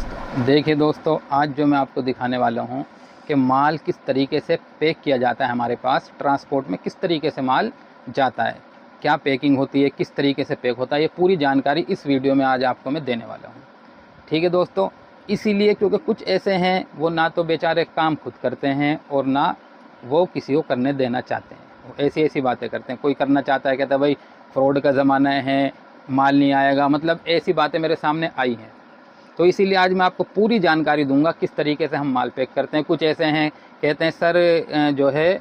दोस्तों। देखिए दोस्तों, आज जो मैं आपको दिखाने वाला हूँ कि माल किस तरीके से पैक किया जाता है। हमारे पास ट्रांसपोर्ट में किस तरीके से माल जाता है, क्या पैकिंग होती है, किस तरीके से पैक होता है, ये पूरी जानकारी इस वीडियो में आज आपको मैं देने वाला हूँ। ठीक है दोस्तों, इसीलिए क्योंकि कुछ ऐसे हैं वो ना तो बेचारे काम खुद करते हैं और ना वो किसी को करने देना चाहते हैं। वो ऐसी ऐसी बातें करते हैं। कोई करना चाहता है, कहता है भाई फ्रॉड का ज़माना है, माल नहीं आएगा, मतलब ऐसी बातें मेरे सामने आई हैं। तो इसीलिए आज मैं आपको पूरी जानकारी दूंगा किस तरीके से हम माल पैक करते हैं। कुछ ऐसे हैं कहते हैं सर जो है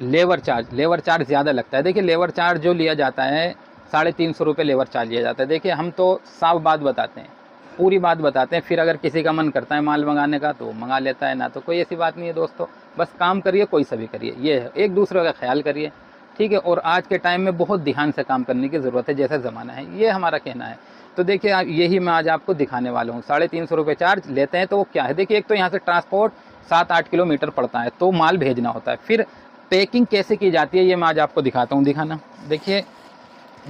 लेबर चार्ज ज़्यादा लगता है। देखिए लेबर चार्ज जो लिया जाता है 350 रुपये लेबर चार्ज लिया जाता है। देखिए हम तो साफ बात बताते हैं, पूरी बात बताते हैं, फिर अगर किसी का मन करता है माल मंगाने का तो मंगा लेता है, ना तो कोई ऐसी बात नहीं है दोस्तों। बस काम करिए, कोई सभी करिए, ये है, एक दूसरे का ख्याल करिए, ठीक है। और आज के टाइम में बहुत ध्यान से काम करने की ज़रूरत है, जैसा ज़माना है, ये हमारा कहना है। तो देखिए यही मैं आज आपको दिखाने वाला हूँ। 350 रुपये चार्ज लेते हैं तो वो क्या है। देखिए एक तो यहाँ से ट्रांसपोर्ट 7-8 किलोमीटर पड़ता है, तो माल भेजना होता है। फिर पैकिंग कैसे की जाती है ये मैं आज आपको दिखाता हूँ। दिखाना, देखिए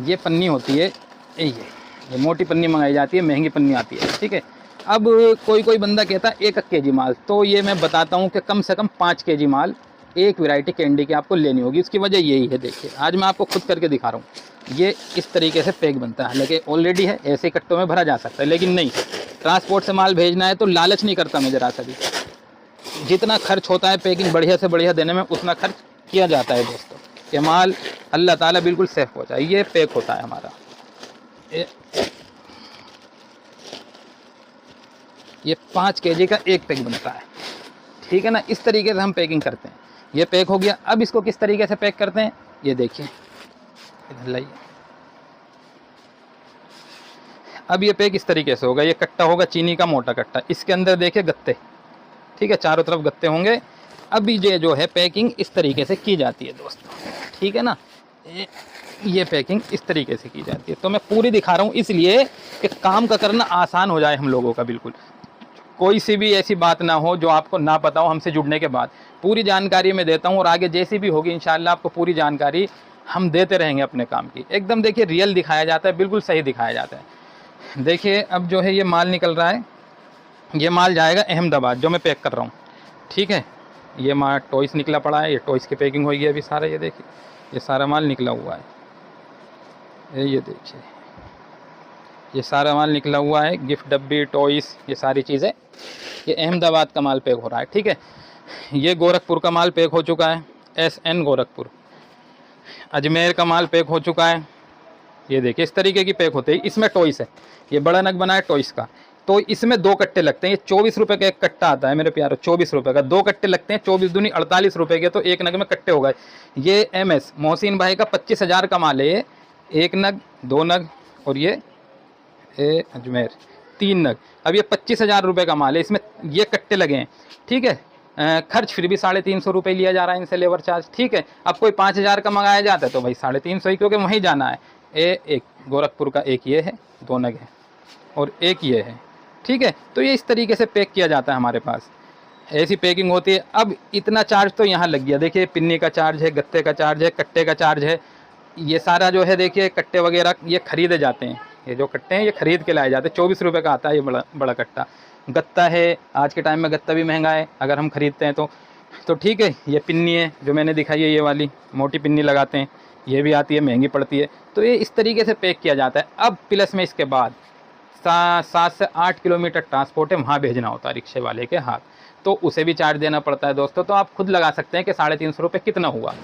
ये पन्नी होती है, ये मोटी पन्नी मंगाई जाती है, महंगी पन्नी आती है, ठीक है। अब कोई बंदा कहता है 1 केजी माल, तो ये मैं बताता हूँ कि कम से कम 5 केजी माल एक वैरायटी कैंडी की आपको लेनी होगी। इसकी वजह यही है, देखिए आज मैं आपको खुद करके दिखा रहा हूँ। ये इस तरीके से पैक बनता है, हालांकि ऑलरेडी है, ऐसे कट्टों में भरा जा सकता है, लेकिन नहीं, ट्रांसपोर्ट से माल भेजना है तो लालच नहीं करता मैं ज़रा सा भी। जितना खर्च होता है पैकिंग बढ़िया से बढ़िया देने में, उतना खर्च किया जाता है दोस्तों, कि माल अल्लाह ताला बिल्कुल सेफ हो जाए। ये पैक होता है हमारा, ये 5 केजी का एक पैक बनता है, ठीक है ना। इस तरीके से हम पैकिंग करते हैं। ये पैक हो गया। अब इसको किस तरीके से पैक करते हैं ये देखिए, इधर लाइए। अब ये पैक इस तरीके से होगा। ये कट्टा होगा चीनी का, मोटा कट्टा, इसके अंदर देखिए गत्ते, ठीक है, चारों तरफ गत्ते होंगे। अब ये जो है पैकिंग इस तरीके से की जाती है दोस्तों, ठीक है ना। ये पैकिंग इस तरीके से की जाती है। तो मैं पूरी दिखा रहा हूँ इसलिए कि काम का करना आसान हो जाए हम लोगों का। बिल्कुल कोई सी भी ऐसी बात ना हो जो आपको ना पता हो। हमसे जुड़ने के बाद पूरी जानकारी मैं देता हूँ, और आगे जैसी भी होगी इंशाल्लाह आपको पूरी जानकारी हम देते रहेंगे अपने काम की। एकदम देखिए रियल दिखाया जाता है, बिल्कुल सही दिखाया जाता है। देखिए अब जो है ये माल निकल रहा है, ये माल जाएगा अहमदाबाद, जो मैं पैक कर रहा हूँ, ठीक है। ये माल टॉयस निकला पड़ा है, ये टॉयस की पैकिंग होगी अभी सारा। ये देखिए ये सारा माल निकला हुआ है, ये देखिए ये सारा माल निकला हुआ है, गिफ्ट डब्बी, टॉयस, ये सारी चीज़ें। ये अहमदाबाद का माल पैक हो रहा है, ठीक है। ये गोरखपुर का माल पैक हो चुका है, SN गोरखपुर। अजमेर का माल पैक हो चुका है। ये देखिए इस तरीके की पैक होती है। इसमें टॉयस है, ये बड़ा नग बना है टॉयस का, तो इसमें 2 कट्टे लगते हैं। ये 24 रुपये का एक कट्टा आता है मेरे प्यारो, 24 रुपये का 2 कट्टे लगते हैं। 24 दूनी 48 रुपये के, तो एक नग में कट्टे हो गए। ये MS मोहसिन भाई का 25,000 का माल है ये, 1 नग, 2 नग, और ये अजमेर 3 नग। अब ये 25,000 रुपये का माल है, इसमें ये कट्टे लगे हैं, ठीक है। खर्च फिर भी 350 रुपये लिया जा रहा है इनसे, लेबर चार्ज, ठीक है। अब कोई 5,000 का मंगाया जाता है तो भाई 350 ही, क्योंकि वहीं जाना है। एक गोरखपुर का एक ये है, 2 नग है, और एक ये है, ठीक है। तो ये इस तरीके से पैक किया जाता है हमारे पास, ऐसी पैकिंग होती है। अब इतना चार्ज तो यहाँ लग गया, देखिए पिन्नी का चार्ज है, गत्ते का चार्ज है, कट्टे का चार्ज है, ये सारा जो है देखिए कट्टे वगैरह ये खरीदे जाते हैं। ये जो कट्टे हैं ये खरीद के लाए जाते हैं। 24 रुपये का आता है ये बड़ा कट्टा। गत्ता है, आज के टाइम में गत्ता भी महंगा है अगर हम ख़रीदते हैं तो ठीक है। ये पिन्नी है जो मैंने दिखाई है, ये वाली मोटी पिन्नी लगाते हैं, ये भी आती है, महंगी पड़ती है। तो ये इस तरीके से पैक किया जाता है। अब प्लस में इसके बाद 7 से 8 किलोमीटर ट्रांसपोर्ट है, वहाँ भेजना होता है रिक्शे वाले के हाथ, तो उसे भी चार्ज देना पड़ता है दोस्तों। तो आप खुद लगा सकते हैं कि 350 रुपये कितना हुआ।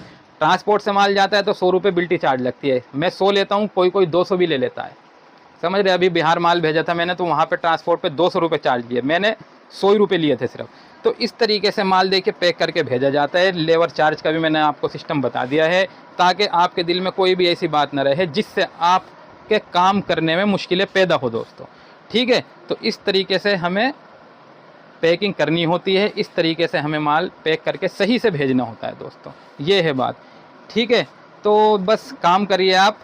ट्रांसपोर्ट से माल जाता है तो 100 रुपये बिल्टी चार्ज लगती है। मैं 100 लेता हूँ, कोई 200 भी ले लेता है, समझ रहे। अभी बिहार माल भेजा था मैंने, तो वहाँ पे ट्रांसपोर्ट पे 200 रुपये चार्ज लिए, मैंने 100 रुपये लिए थे सिर्फ। तो इस तरीके से माल देके पैक करके भेजा जाता है। लेबर चार्ज का भी मैंने आपको सिस्टम बता दिया है, ताकि आपके दिल में कोई भी ऐसी बात ना रहे जिससे आपके काम करने में मुश्किलें पैदा हो दोस्तों, ठीक है। तो इस तरीके से हमें पैकिंग करनी होती है, इस तरीके से हमें माल पैक करके सही से भेजना होता है दोस्तों, ये है बात, ठीक है। तो बस काम करिए आप,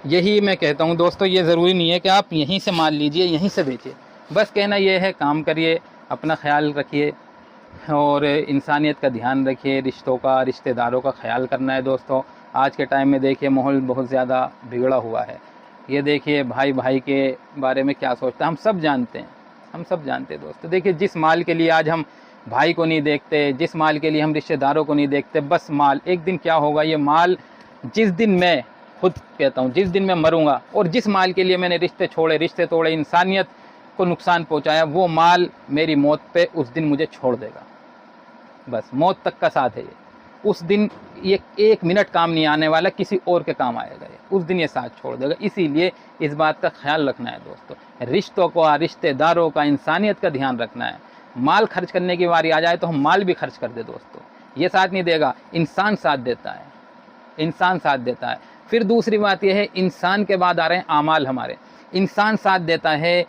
यही मैं कहता हूँ दोस्तों। ये ज़रूरी नहीं है कि आप यहीं से माल लीजिए यहीं से बेचिए, बस कहना ये है काम करिए, अपना ख्याल रखिए, और इंसानियत का ध्यान रखिए, रिश्तों का, रिश्तेदारों का ख्याल करना है दोस्तों। आज के टाइम में देखिए माहौल बहुत ज़्यादा बिगड़ा हुआ है, ये देखिए भाई भाई के बारे में क्या सोचता है, हम सब जानते हैं, हम सब जानते हैं दोस्तों। देखिए जिस माल के लिए आज हम भाई को नहीं देखते, जिस माल के लिए हम रिश्तेदारों को नहीं देखते, बस माल, एक दिन क्या होगा, ये माल जिस दिन मैं खुद कहता हूँ, जिस दिन मैं मरूंगा और जिस माल के लिए मैंने रिश्ते छोड़े, रिश्ते तोड़े, इंसानियत को नुकसान पहुंचाया, वो माल मेरी मौत पे उस दिन मुझे छोड़ देगा। बस मौत तक का साथ है ये। उस दिन ये 1 मिनट काम नहीं आने वाला, किसी और के काम आएगा ये, उस दिन ये साथ छोड़ देगा। इसीलिए इस बात का ख्याल रखना है दोस्तों, रिश्तों को, रिश्तेदारों का, इंसानियत का ध्यान रखना है। माल खर्च करने की बारी आ जाए तो हम माल भी खर्च कर दे दोस्तों, ये साथ नहीं देगा, इंसान साथ देता है, इंसान साथ देता है। फिर दूसरी बात यह है, इंसान के बाद आ रहे हैं आमाल हमारे। इंसान साथ देता है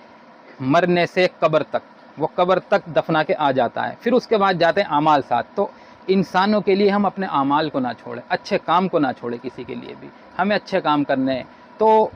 मरने से कब्र तक, वो कब्र तक दफना के आ जाता है, फिर उसके बाद जाते हैं आमाल साथ। तो इंसानों के लिए हम अपने आमाल को ना छोड़ें, अच्छे काम को ना छोड़ें, किसी के लिए भी हमें अच्छे काम करने हैं। तो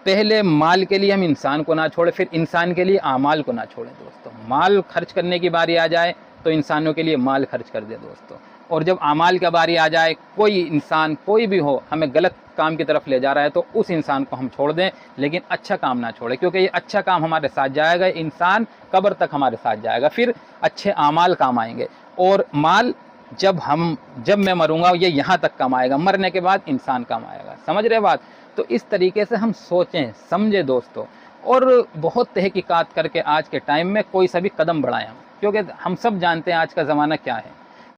पहले माल के लिए हम इंसान को ना छोड़ें, फिर इंसान के लिए आमाल को ना छोड़ें दोस्तों। माल खर्च करने की बारी आ जाए तो इंसानों के लिए माल खर्च कर दे दोस्तों, और जब आमाल की बारी आ जाए, कोई इंसान कोई भी हो हमें गलत काम की तरफ ले जा रहा है तो उस इंसान को हम छोड़ दें, लेकिन अच्छा काम ना छोड़ें, क्योंकि ये अच्छा काम हमारे साथ जाएगा, इंसान कब्र तक हमारे साथ जाएगा, फिर अच्छे आमाल काम आएंगे। और माल जब मैं मरूंगा ये यहाँ तक काम आएगा, मरने के बाद इंसान काम आएगा। समझ रहे बात? तो इस तरीके से हम सोचें समझे दोस्तों, और बहुत तहकीकात करके आज के टाइम में कोई सा भी कदम बढ़ाएं हम, क्योंकि हम सब जानते हैं आज का ज़माना क्या है।